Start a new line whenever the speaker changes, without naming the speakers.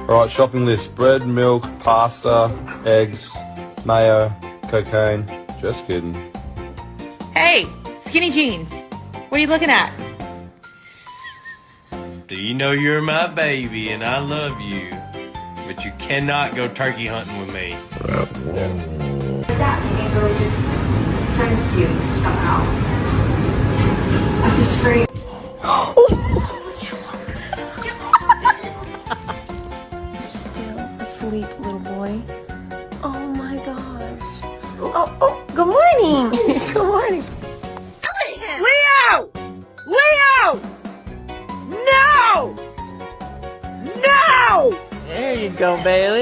Alright, shopping list. Bread, milk, pasta, eggs, mayo, cocaine. Just kidding.
Hey, skinny jeans. What are you looking at?
Do you know you're my baby and I love you, but you cannot go turkey hunting with me.
That neighbor just sensed you somehow. I'm just afraid.
Still asleep, little boy. Oh my gosh. Oh, good morning. Good morning.
Leo! Leo! No! No!
There you go, Bailey.